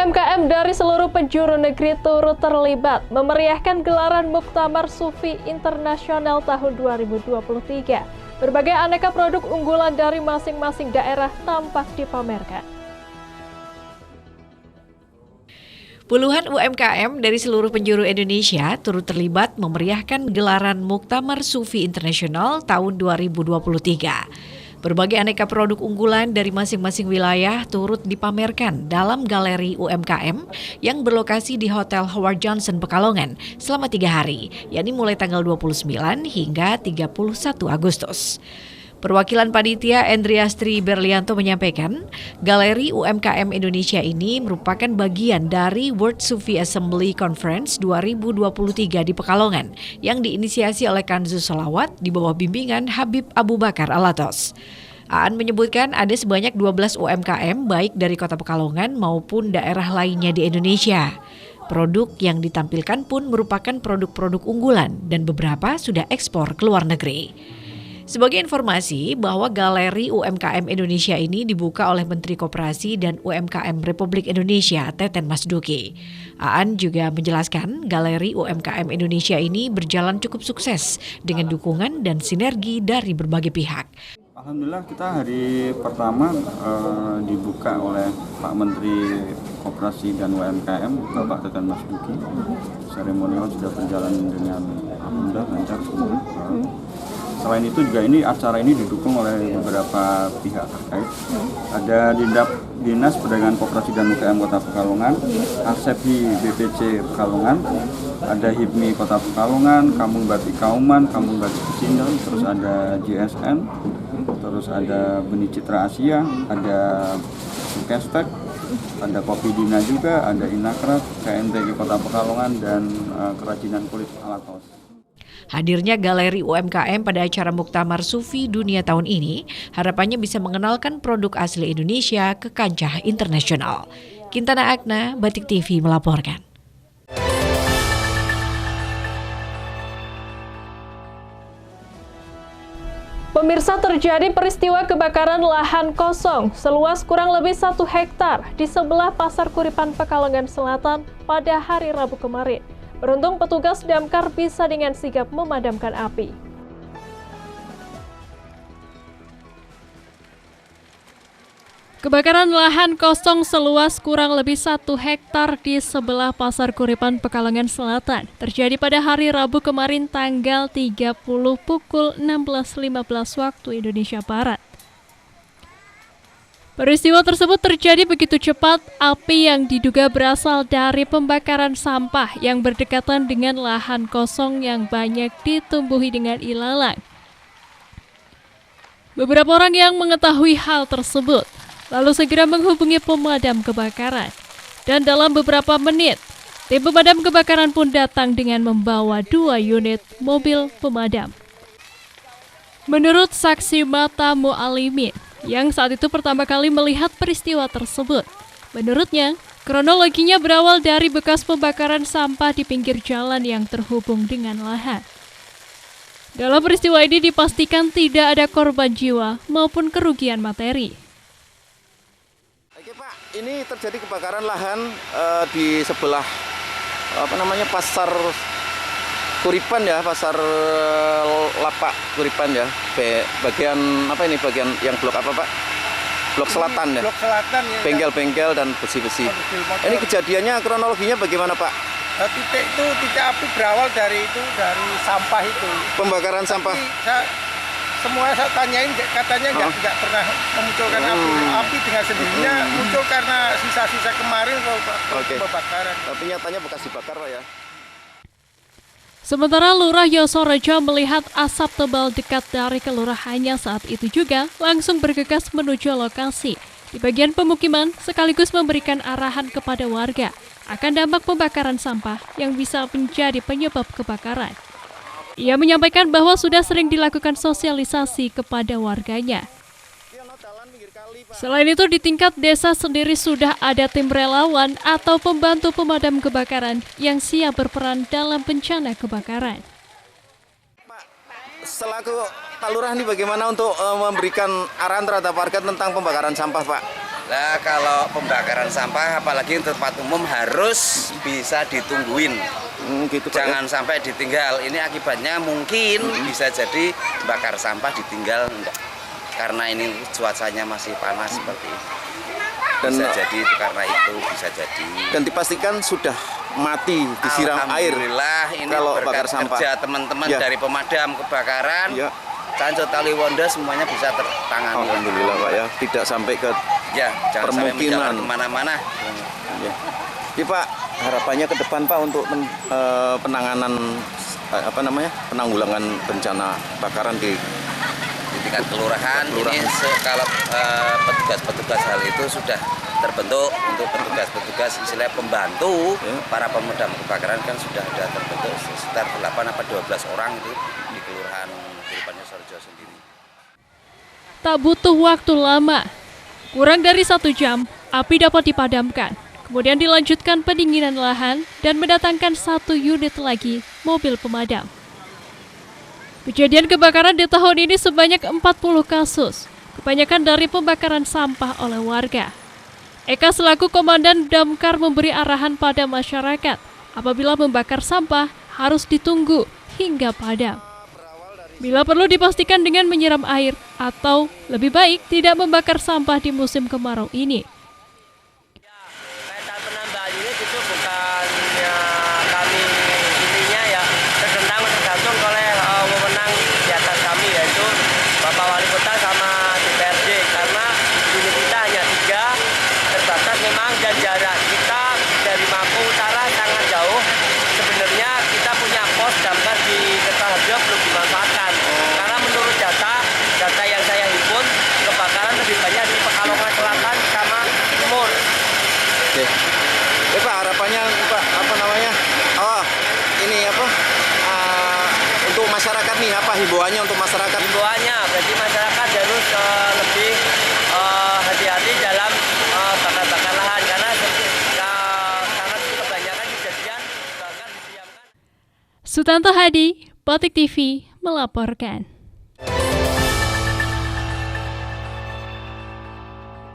UMKM dari seluruh penjuru negeri turut terlibat memeriahkan gelaran Muktamar Sufi Internasional tahun 2023. Berbagai aneka produk unggulan dari masing-masing daerah tampak dipamerkan. Puluhan UMKM dari seluruh penjuru Indonesia turut terlibat memeriahkan gelaran Muktamar Sufi Internasional tahun 2023. Berbagai aneka produk unggulan dari masing-masing wilayah turut dipamerkan dalam galeri UMKM yang berlokasi di Hotel Howard Johnson Pekalongan selama 3 hari, yakni mulai tanggal 29 hingga 31 Agustus. Perwakilan panitia Endriastri Berlianto menyampaikan, galeri UMKM Indonesia ini merupakan bagian dari World Sufi Assembly Conference 2023 di Pekalongan yang diinisiasi oleh Kanzu Sholawat di bawah bimbingan Habib Abu Bakar Alatos. Aan menyebutkan ada sebanyak 12 UMKM baik dari Kota Pekalongan maupun daerah lainnya di Indonesia. Produk yang ditampilkan pun merupakan produk-produk unggulan dan beberapa sudah ekspor ke luar negeri. Sebagai informasi bahwa galeri UMKM Indonesia ini dibuka oleh Menteri Koperasi dan UMKM Republik Indonesia Teten Masduki. Aan juga menjelaskan galeri UMKM Indonesia ini berjalan cukup sukses dengan dukungan dan sinergi dari berbagai pihak. Alhamdulillah kita hari pertama dibuka oleh Pak Menteri Koperasi dan UMKM Bapak Teten Masduki. Seremonial sudah berjalan dengan alhamdulillah lancar. Selain itu juga acara ini didukung oleh beberapa pihak terkait. Ada Dinas Perdagangan Koperasi dan UMKM Kota Pekalongan, ASEPI BPC Pekalongan, ada HIPMI Kota Pekalongan, Kampung Batik Kauman, Kampung Batik Pecinan, terus ada JSN, terus ada Benih Citra Asia, ada Kestek, ada Kopi Dina juga, ada Inakrat, KNTI Kota Pekalongan, dan Kerajinan Kulit Alatos. Hadirnya galeri UMKM pada acara Muktamar Sufi Dunia tahun ini harapannya bisa mengenalkan produk asli Indonesia ke kancah internasional. Kintana Agna, Batik TV melaporkan. Pemirsa, terjadi peristiwa kebakaran lahan kosong seluas kurang lebih 1 hektar di sebelah Pasar Kuripan Pekalongan Selatan pada hari Rabu kemarin. Beruntung petugas damkar bisa dengan sigap memadamkan api. Kebakaran lahan kosong seluas kurang lebih 1 hektar di sebelah Pasar Kuripan Pekalongan Selatan terjadi pada hari Rabu kemarin tanggal 30 pukul 16.15 waktu Indonesia Barat. Peristiwa tersebut terjadi begitu cepat, api yang diduga berasal dari pembakaran sampah yang berdekatan dengan lahan kosong yang banyak ditumbuhi dengan ilalang. Beberapa orang yang mengetahui hal tersebut lalu segera menghubungi pemadam kebakaran. Dan dalam beberapa menit, tim pemadam kebakaran pun datang dengan membawa 2 unit mobil pemadam. Menurut saksi mata Mu'alimin, yang saat itu pertama kali melihat peristiwa tersebut. Menurutnya, kronologinya berawal dari bekas pembakaran sampah di pinggir jalan yang terhubung dengan lahan. Dalam peristiwa ini dipastikan tidak ada korban jiwa maupun kerugian materi. Oke Pak, ini terjadi kebakaran lahan di sebelah Pasar Kuripan ya, Pasar Lapak Kuripan ya. Bagian bagian yang blok apa Pak? Blok Selatan ya? Blok Selatan ya. Bengkel-bengkel dan besi-besi. Ini kejadiannya kronologinya bagaimana Pak? Titik api berawal dari sampah itu. Pembakaran sampah. Semua saya tanyain katanya nggak pernah memunculkan api. Api dengan sendirinya muncul karena sisa-sisa kemarin pembakaran. Tapi nyatanya bekas dibakar Pak ya. Sementara Lurah Yosorejo melihat asap tebal dekat dari kelurahannya saat itu juga langsung bergegas menuju lokasi di bagian pemukiman sekaligus memberikan arahan kepada warga akan dampak pembakaran sampah yang bisa menjadi penyebab kebakaran. Ia menyampaikan bahwa sudah sering dilakukan sosialisasi kepada warganya. Selain itu, di tingkat desa sendiri sudah ada tim relawan atau pembantu pemadam kebakaran yang siap berperan dalam bencana kebakaran. Pak, selaku Pak Lurah ini bagaimana untuk memberikan arahan terhadap warga tentang pembakaran sampah Pak? Nah, kalau pembakaran sampah apalagi untuk tempat umum harus bisa ditungguin. Gitu, Pak, Jangan sampai ditinggal. Ini akibatnya mungkin bisa jadi bakar sampah ditinggal enggak. Karena ini cuacanya masih panas seperti ini. Bisa jadi karena itu bisa jadi. Dan dipastikan sudah mati disiram air. Alhamdulillah ini kalau bakar berkat sampah. kerja teman-teman Ya. dari pemadam kebakaran. Ya. Canco Taliwondo semuanya bisa tertangani. Alhamdulillah Pak ya, tidak sampai ke Ya, jangan sampai menjalar permukiman. kemana-mana. ya. Jadi Pak, harapannya ke depan Pak untuk penanganan penanggulangan bencana bakaran di Di tingkat kelurahan ini kalau petugas-petugas hal itu sudah terbentuk untuk petugas-petugas istilah pembantu Ya. para pemadam kebakaran kan sudah ada terbentuk sekitar 8 apa 12 orang itu di kelurahan Kuripan Sorjo sendiri. Tak butuh waktu lama. Kurang dari 1 jam, api dapat dipadamkan. Kemudian dilanjutkan pendinginan lahan dan mendatangkan 1 unit lagi mobil pemadam. Kejadian kebakaran di tahun ini sebanyak 40 kasus, kebanyakan dari pembakaran sampah oleh warga. Eka selaku Komandan Damkar memberi arahan pada masyarakat, apabila membakar sampah harus ditunggu hingga padam. Bila perlu dipastikan dengan menyiram air atau lebih baik tidak membakar sampah di musim kemarau ini. Kaitan penambahan unit itu bukannya kami intinya ya tergantung oleh wewenang di atas kami, yaitu Bapak Wali Kota sama DPRD, karena unit kita hanya 3, terbatas memang, dan jarak kita dari Mampung Utara sangat jauh. Sebenarnya kita punya pos damkar di Kertaharjo belum dimanfaatkan, karena menurut data yang saya himpun kebakaran lebih banyak di Pekalongan Selatan sama Timur. Oke. Ya Pak, harapannya Pak untuk masyarakat nih, apa himbauannya untuk masyarakat? Himbauannya berarti masyarakat harus lebih hati-hati dalam bakar-bakar lahan, karena kebanyakan kejadian bakar didiamkan. Sutanto Hadi, Batik TV melaporkan.